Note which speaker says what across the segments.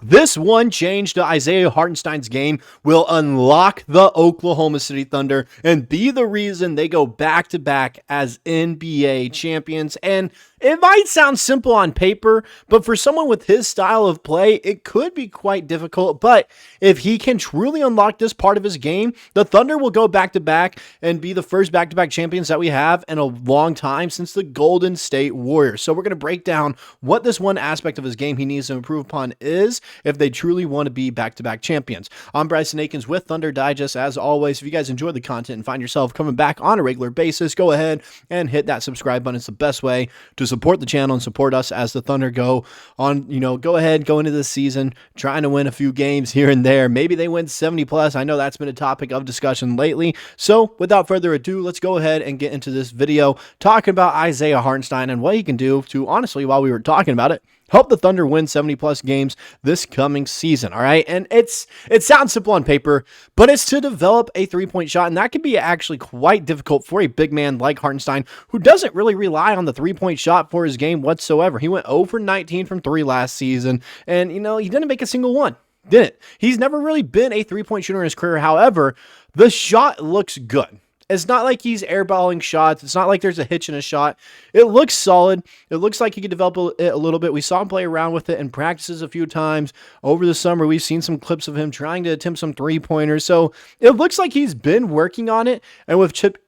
Speaker 1: This one change to Isaiah Hartenstein's game will unlock the Oklahoma City Thunder and be the reason they go back-to-back as NBA champions. And it might sound simple on paper, but for someone with his style of play, it could be quite difficult. But if he can truly unlock this part of his game, the Thunder will go back-to-back and be the first back-to-back champions that we have in a long time since the Golden State Warriors. So we're going to break down what this one aspect of his game he needs to improve upon is if they truly want to be back-to-back champions. I'm Bryson Akins with Thunder Digest. As always, if you guys enjoy the content and find yourself coming back on a regular basis, go ahead and hit that subscribe button. It's the best way to support the channel and support us as the Thunder go on, go into this season trying to win a few games here and there. Maybe they win 70 plus. I know that's been a topic of discussion lately. So without further ado, let's go ahead and get into this video talking about Isaiah Hartenstein and what he can do to, honestly, while we were talking about it, help the Thunder win 70 plus games this coming season. All right. And it sounds simple on paper, but it's to develop a 3-point shot. And that can be actually quite difficult for a big man like Hartenstein, who doesn't really rely on the 3-point shot for his game whatsoever. He went 0 for 19 from 3 last season. And, he didn't make a single one. Didn't. He's never really been a 3-point shooter in his career. However, the shot looks good. It's not like he's airballing shots. It's not like there's a hitch in a shot. It looks solid. It looks like he could develop it a little bit. We saw him play around with it in practices a few times over the summer. We've seen some clips of him trying to attempt some 3-pointers. So it looks like he's been working on it. And with Chip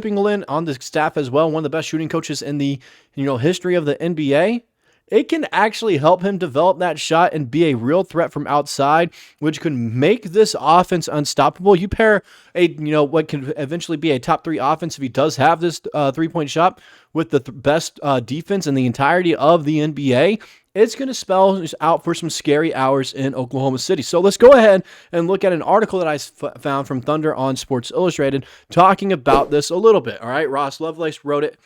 Speaker 1: England on the staff as well, one of the best shooting coaches in the history of the NBA, it can actually help him develop that shot and be a real threat from outside, which could make this offense unstoppable. You pair what can eventually be a top 3 offense if he does have this 3-point shot with the best defense in the entirety of the NBA. It's going to spell out for some scary hours in Oklahoma City. So let's go ahead and look at an article that I found from Thunder on Sports Illustrated talking about this a little bit. All right, Ross Lovelace wrote it.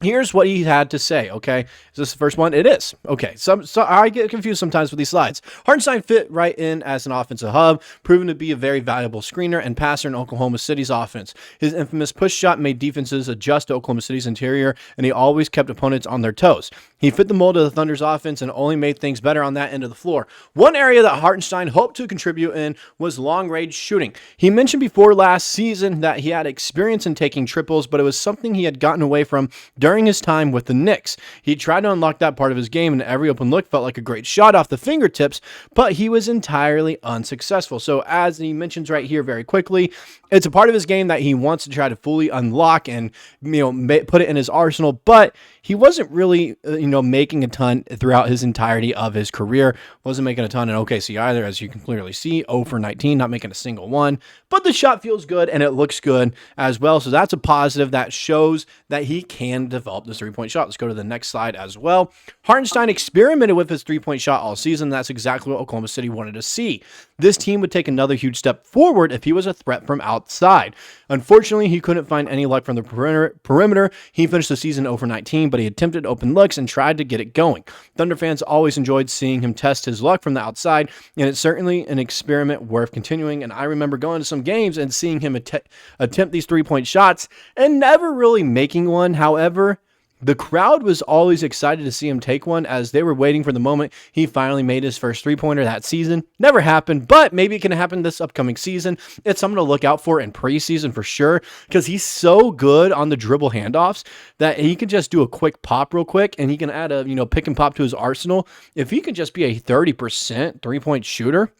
Speaker 1: Here's what he had to say, okay? Is this the first one? It is. Okay, so I get confused sometimes with these slides. Hartenstein fit right in as an offensive hub, proven to be a very valuable screener and passer in Oklahoma City's offense. His infamous push shot made defenses adjust to Oklahoma City's interior, and he always kept opponents on their toes. He fit the mold of the Thunder's offense and only made things better on that end of the floor. One area that Hartenstein hoped to contribute in was long-range shooting. He mentioned before last season that he had experience in taking triples, but it was something he had gotten away from during his time with the Knicks. He tried to unlock that part of his game, and every open look felt like a great shot off the fingertips, but he was entirely unsuccessful. So as he mentions right here very quickly, it's a part of his game that he wants to try to fully unlock and put it in his arsenal, but he wasn't really making a ton throughout his entirety of his career. Wasn't making a ton in OKC either, as you can clearly see. 0 for 19, not making a single one, but the shot feels good and it looks good as well. So that's a positive that shows that he can develop this 3-point shot. Let's go to the next slide as well. Hartenstein experimented with his 3-point shot all season. That's exactly what Oklahoma City wanted to see. This team would take another huge step forward if he was a threat from outside. Unfortunately, he couldn't find any luck from the perimeter. He finished the season 0 for 19, but he attempted open looks and tried to get it going. Thunder fans always enjoyed seeing him test his luck from the outside, and it's certainly an experiment worth continuing. And I remember going to some games and seeing him attempt these 3-point shots and never really making one. However, the crowd was always excited to see him take one as they were waiting for the moment he finally made his first 3-pointer that season. Never happened, but maybe it can happen this upcoming season. It's something to look out for in preseason for sure, because he's so good on the dribble handoffs that he can just do a quick pop real quick, and he can add a pick and pop to his arsenal. If he can just be a 30% 3-point shooter,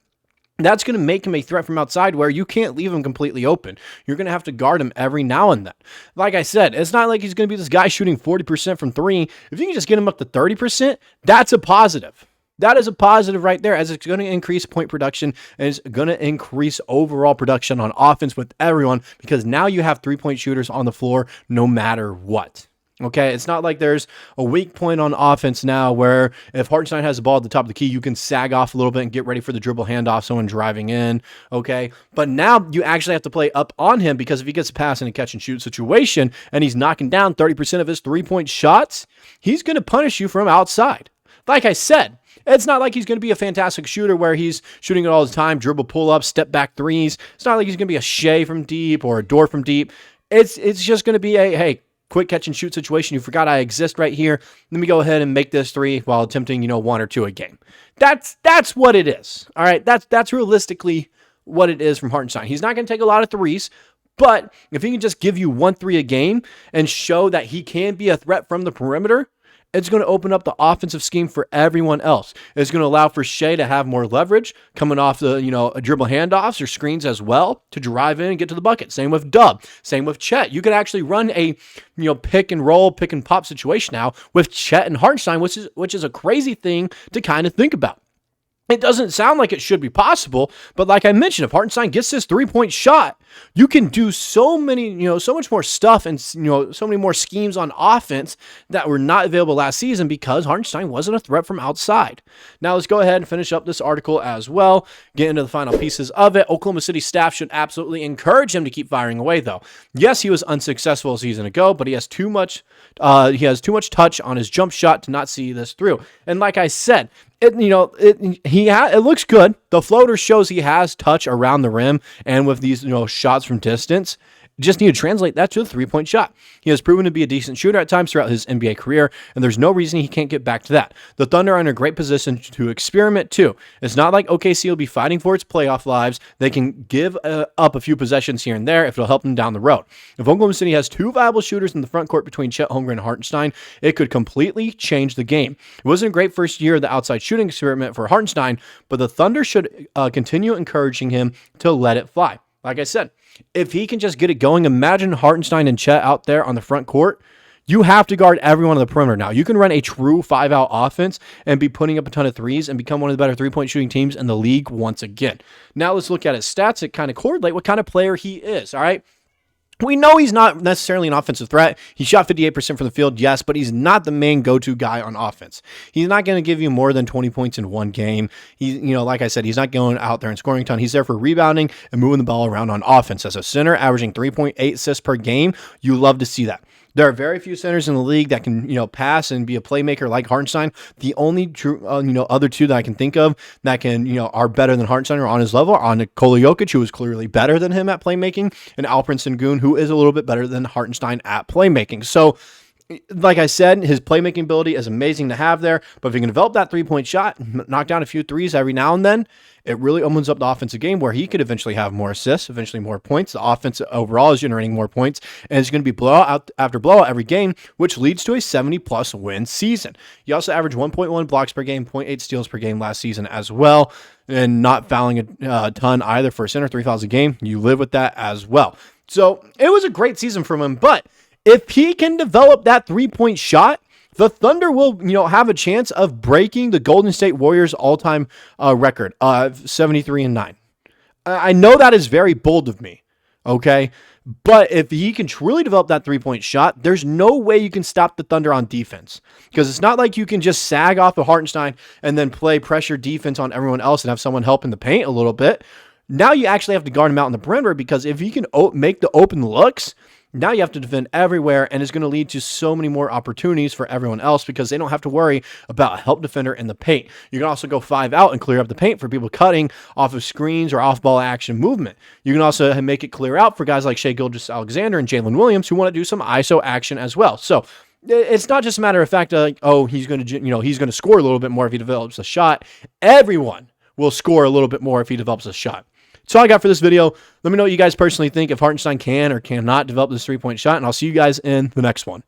Speaker 1: that's going to make him a threat from outside where you can't leave him completely open. You're going to have to guard him every now and then. Like I said, it's not like he's going to be this guy shooting 40% from 3. If you can just get him up to 30%, that's a positive. That is a positive right there, as it's going to increase point production and it's going to increase overall production on offense with everyone, because now you have 3-point shooters on the floor no matter what. Okay, it's not like there's a weak point on offense now where if Hartenstein has the ball at the top of the key, you can sag off a little bit and get ready for the dribble handoff, someone driving in, okay? But now you actually have to play up on him, because if he gets a pass in a catch-and-shoot situation and he's knocking down 30% of his 3-point shots, he's going to punish you from outside. Like I said, it's not like he's going to be a fantastic shooter where he's shooting it all the time, dribble pull-ups, step-back threes. It's not like he's going to be a Shai from deep or a Dort from deep. It's just going to be a, hey, quick catch and shoot situation. You forgot I exist right here. Let me go ahead and make this three while attempting, one or two a game. That's what it is. All right. That's realistically what it is from Hartenstein. He's not going to take a lot of threes, but if he can just give you 1-3 a game and show that he can be a threat from the perimeter, it's going to open up the offensive scheme for everyone else. It's going to allow for Shai to have more leverage coming off the, dribble handoffs or screens as well to drive in and get to the bucket. Same with Dub. Same with Chet. You could actually run a, pick and roll, pick and pop situation now with Chet and Hartenstein, which is a crazy thing to kind of think about. It doesn't sound like it should be possible, but like I mentioned, if Hartenstein gets this three-point shot, you can do so much more stuff and, so many more schemes on offense that were not available last season because Hartenstein wasn't a threat from outside. Now let's go ahead and finish up this article as well, get into the final pieces of it. Oklahoma City staff should absolutely encourage him to keep firing away, though. Yes, he was unsuccessful a season ago, but he has too much touch on his jump shot to not see this through. And like I said, it looks good. The floater shows he has touch around the rim and with these, shots from distance. Just need to translate that to a three-point shot. He has proven to be a decent shooter at times throughout his NBA career, and there's no reason he can't get back to that. The Thunder are in a great position to experiment too. It's not like OKC will be fighting for its playoff lives. They can give up a few possessions here and there if it'll help them down the road. If Oklahoma City has two viable shooters in the front court between Chet Holmgren and Hartenstein, it could completely change the game. It wasn't a great first year of the outside shooting experiment for Hartenstein, but the Thunder should continue encouraging him to let it fly. Like I said, if he can just get it going, imagine Hartenstein and Chet out there on the front court. You have to guard everyone on the perimeter now. You can run a true 5-out offense and be putting up a ton of threes and become one of the better three-point shooting teams in the league once again. Now let's look at his stats that kind of correlate what kind of player he is, all right? We know he's not necessarily an offensive threat. He shot 58% from the field, yes, but he's not the main go-to guy on offense. He's not going to give you more than 20 points in one game. He's, like I said, he's not going out there and scoring a ton. He's there for rebounding and moving the ball around on offense. As a center, averaging 3.8 assists per game, you love to see that. There are very few centers in the league that can, pass and be a playmaker like Hartenstein. The only true, other two that I can think of that can, are better than Hartenstein or on his level are Nikola Jokic, who is clearly better than him at playmaking, and Alperen Sengun, who is a little bit better than Hartenstein at playmaking. So, like I said, his playmaking ability is amazing to have there, but if he can develop that three-point shot, knock down a few threes every now and then, it really opens up the offensive game where he could eventually have more assists, eventually more points. The offense overall is generating more points, and it's going to be blowout after blowout every game, which leads to a 70-plus win season. He also averaged 1.1 blocks per game, 0.8 steals per game last season as well, and not fouling a ton either for a center, 3 fouls a game. You live with that as well. So it was a great season from him, but if he can develop that three-point shot, the Thunder will, have a chance of breaking the Golden State Warriors all-time record of 73-9. I know that is very bold of me, okay? But if he can truly develop that three-point shot, there's no way you can stop the Thunder on defense. Because it's not like you can just sag off of Hartenstein and then play pressure defense on everyone else and have someone help in the paint a little bit. Now you actually have to guard him out in the perimeter, because if he can make the open looks, now you have to defend everywhere, and it's going to lead to so many more opportunities for everyone else because they don't have to worry about a help defender in the paint. You can also go 5 out and clear up the paint for people cutting off of screens or off-ball action movement. You can also make it clear out for guys like Shai Gilgeous-Alexander and Jalen Williams who want to do some ISO action as well. So it's not just a matter of fact he's going to score a little bit more if he develops a shot. Everyone will score a little bit more if he develops a shot. That's all I got for this video. Let me know what you guys personally think if Hartenstein can or cannot develop this three-point shot, and I'll see you guys in the next one.